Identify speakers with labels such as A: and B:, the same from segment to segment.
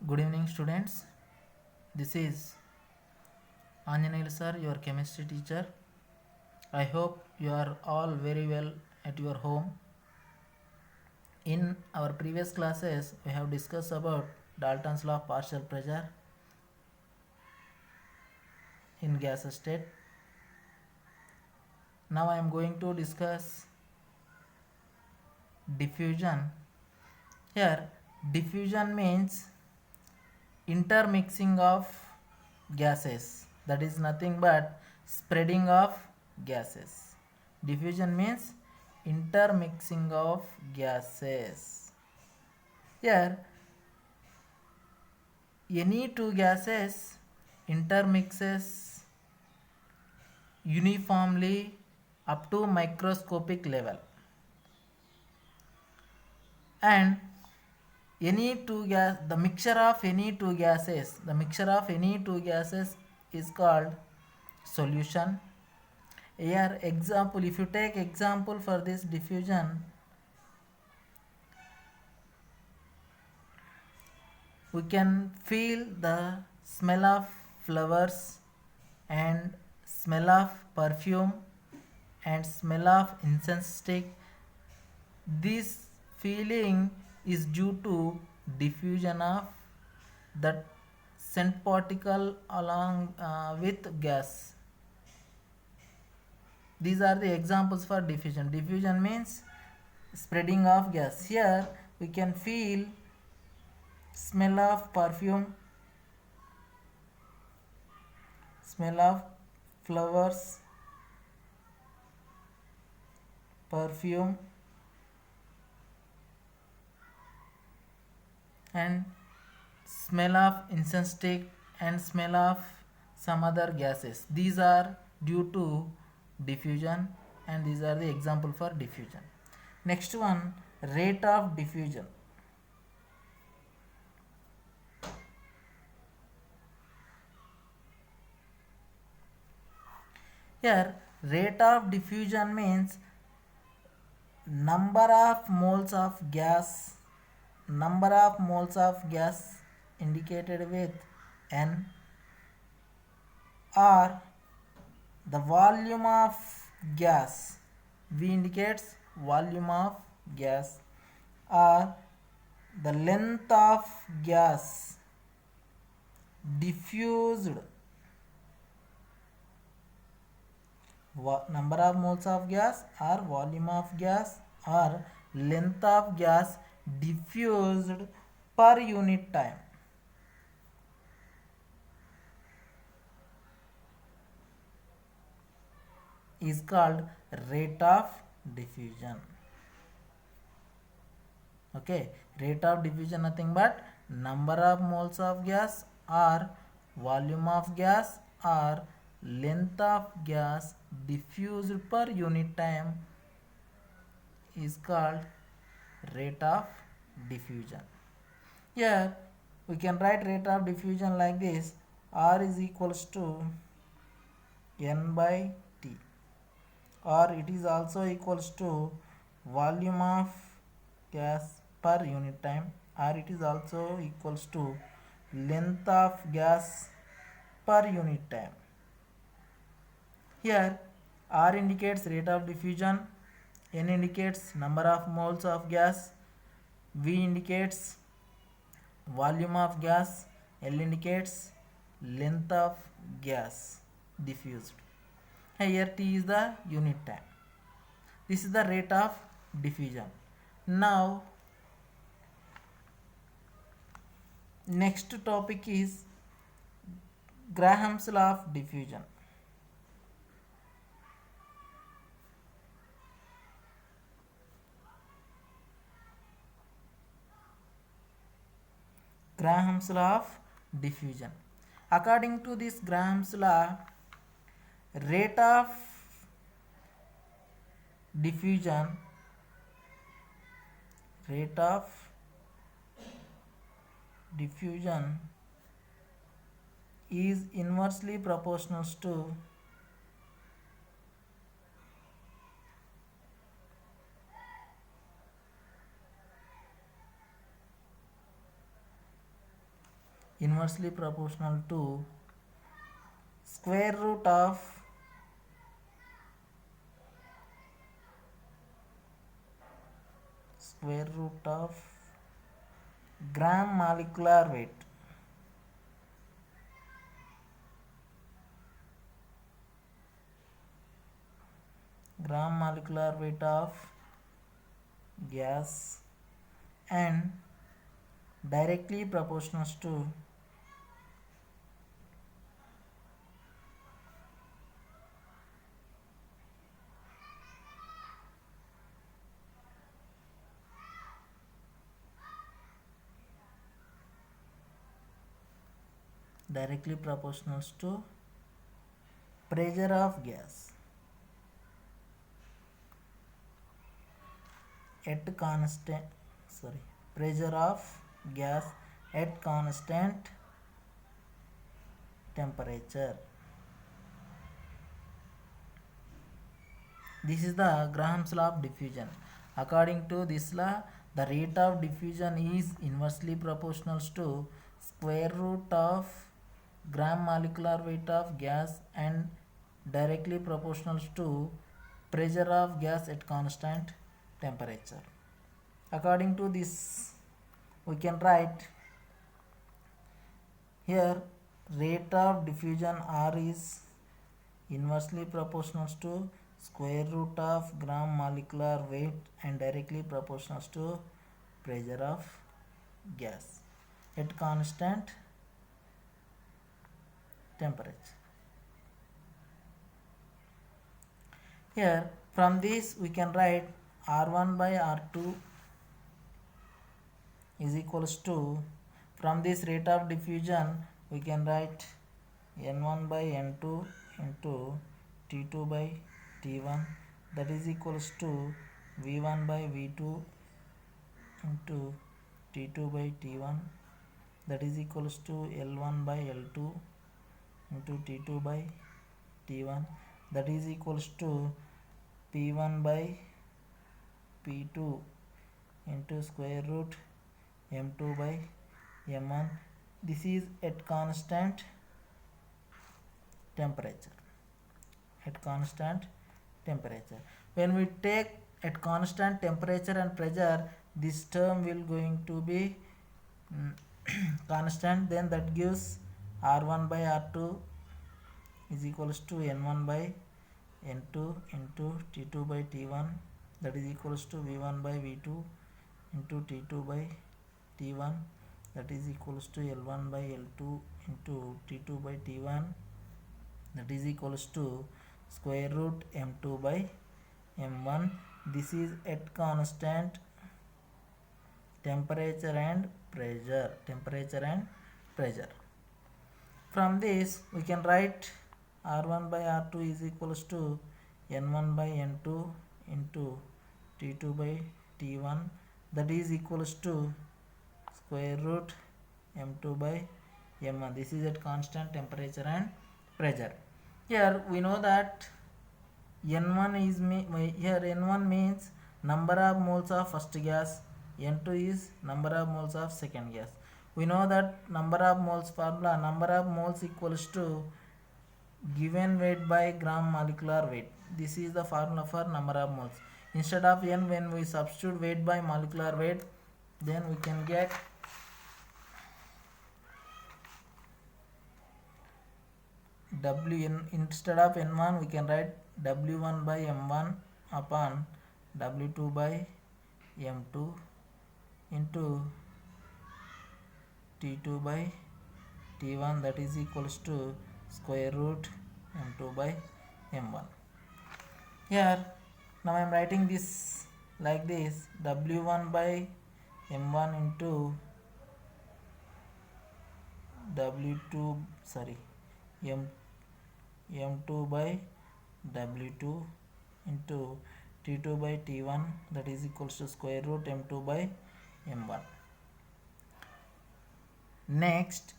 A: Good evening, students. This is Anjaneyal sir, your chemistry teacher. I hope you are all very well at your home. In our previous classes, we have discussed about Dalton's law of partial pressure in gas state. Now I am going to discuss diffusion. Here, diffusion means intermixing of gases, that is nothing but spreading of gases. Diffusion means intermixing of gases. Here any two gases intermixes uniformly up to microscopic level, and the mixture of any two gases is called solution. Here example, if you take example for this diffusion, we can feel the smell of flowers and smell of perfume and smell of incense stick. This feeling is due to diffusion of that scent particle along with gas. These are the examples for diffusion. Diffusion means spreading of gas. Here we can feel smell of perfume, smell of flowers, perfume, and smell of incense stick and smell of some other gases. These are due to diffusion, and these are the example for diffusion. Next one, rate of diffusion. Here rate of diffusion means number of moles of gas indicated with N, or the volume of gas, V indicates volume of gas, or the length of gas diffused, number of moles of gas or volume of gas or length of gas diffused per unit time. Is called rate of diffusion. Okay, rate of diffusion nothing but number of moles of gas or volume of gas or length of gas diffused per unit time is called rate of diffusion. Here we can write rate of diffusion like this: R is equals to N by T, or it is also equals to volume of gas per unit time, or it is also equals to length of gas per unit time. Here R indicates rate of diffusion, N indicates number of moles of gas, V indicates volume of gas, L indicates length of gas diffused. Here T is the unit time. This is the rate of diffusion. Now next topic is Graham's law of diffusion. Graham's law of diffusion. According to this Graham's law, rate of diffusion is inversely proportional to inversely proportional to square root of gram molecular weight. Gram molecular weight of gas and directly proportional to pressure of gas at constant pressure of gas at constant temperature. This is the Graham's law of diffusion. According to this law, the rate of diffusion is inversely proportional to square root of gram molecular weight of gas and directly proportional to pressure of gas at constant temperature. According to this, we can write here rate of diffusion R is inversely proportional to square root of gram molecular weight and directly proportional to pressure of gas at constant temperature. Here from this we can write R1 by R2 is equals to, from this rate of diffusion we can write N1 by N2 into T2 by T1, that is equals to V1 by V2 into T2 by T1, that is equals to L1 by L2 into T2 by T1, that is equals to P1 by P2 into square root M2 by M1. This is at constant temperature. When we take at constant temperature and pressure, this term will going to be constant, then that gives R1 by R2 is equals to N1 by N2 into T2 by T1, that is equals to V1 by V2 into T2 by T1, that is equals to L1 by L2 into T2 by T1, that is equals to square root M2 by M1. This is at constant temperature and pressure. From this we can write R1 by R2 is equals to N1 by N2 into T2 by T1, that is equals to square root M2 by M1. This is at constant temperature and pressure. Here we know that N1 is here N1 means number of moles of first gas, N2 is number of moles of second gas. We know that number of moles formula, number of moles equals to given weight by gram molecular weight. This is the formula for number of moles. Instead of N, when we substitute weight by molecular weight, then we can get Wn. Instead of N1 we can write W1 by M1 upon W2 by M2 into T2 by T1, that is equals to square root M2 by M1. Here now I am writing this like this, W1 by M1 into M2 by W2 into T2 by T1, that is equals to square root M2 by M1. Next,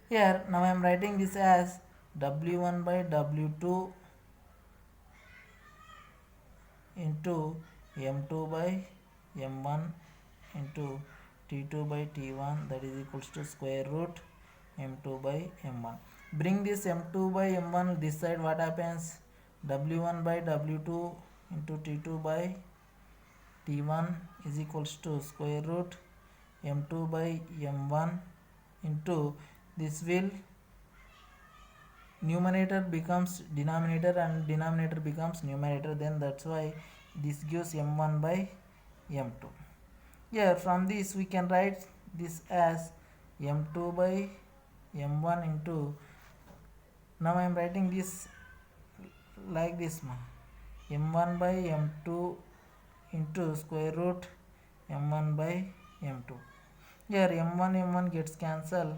A: here now I am writing this as W1 by W2 into M2 by M1 into T2 by T1, that is equals to square root m2 by m1. Bring this m2 by m1 this side, what happens? w1 by w2 into t2 by t1 is equals to square root m2 by m1 into this will numerator becomes denominator and denominator becomes numerator, then that's why this gives m1 by m2. Here from this we can write this as m2 by m1 into, now I am writing this like this, m1 by m2 into square root m1 by m2. Here m1 gets cancelled,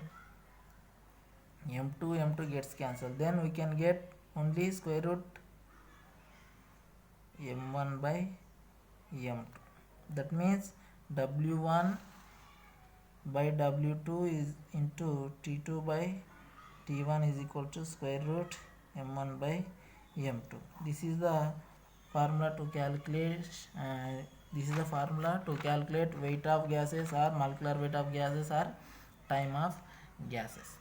A: m2 gets cancelled, then we can get only square root m1 by m2. That means w1 by w2 is into t2 by t1 is equal to square root m1 by m2. This is the formula to calculate weight of gases or molecular weight of gases or time of gases.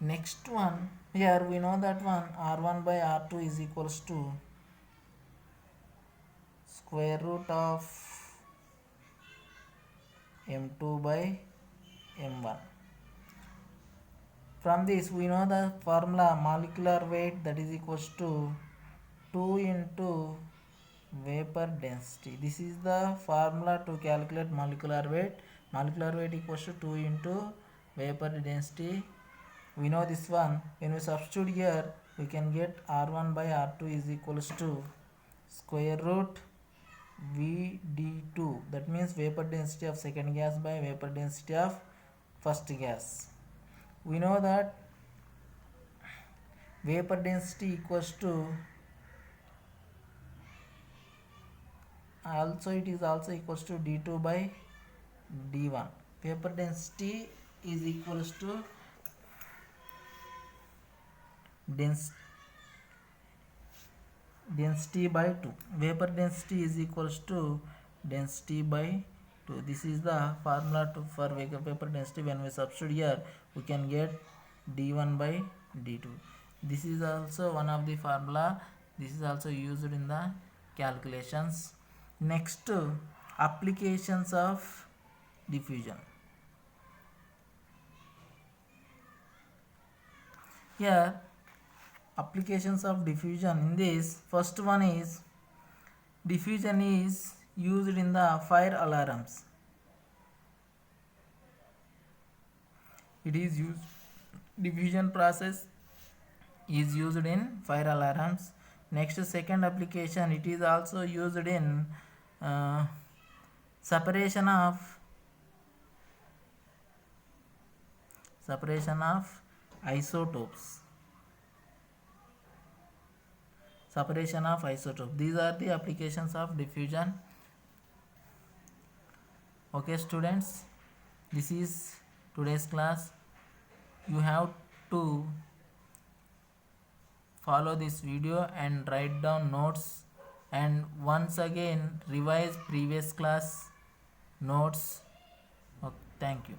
A: Next one, here we know that one r1 by r2 is equals to square root of m2 by m1. From this we know the formula molecular weight, that is equals to 2 into vapor density. This is the formula to calculate molecular weight. Molecular weight equals to 2 into vapor density. We know this one. When we substitute here, we can get r1 by r2 is equals to square root vd2. That means vapor density of second gas by vapor density of first gas. We know that vapor density equals to it is also equals to d2 by d1. Vapor density is equals to density by 2. Vapor density is equals to density by 2. This is the formula for vapor density. When we substitute here, we can get d1 by d2. This is also one of the formula. This is also used in the calculations. Next, applications of diffusion. Here applications of diffusion, in this first one is diffusion is used in the fire alarms. It is used, diffusion process is used in fire alarms. Next, second application, it is also used in separation of isotopes. Separation of isotopes. These are the applications of diffusion. Okay students, this is today's class. You have to follow this video and write down notes, and once again revise previous class notes. Okay, thank you.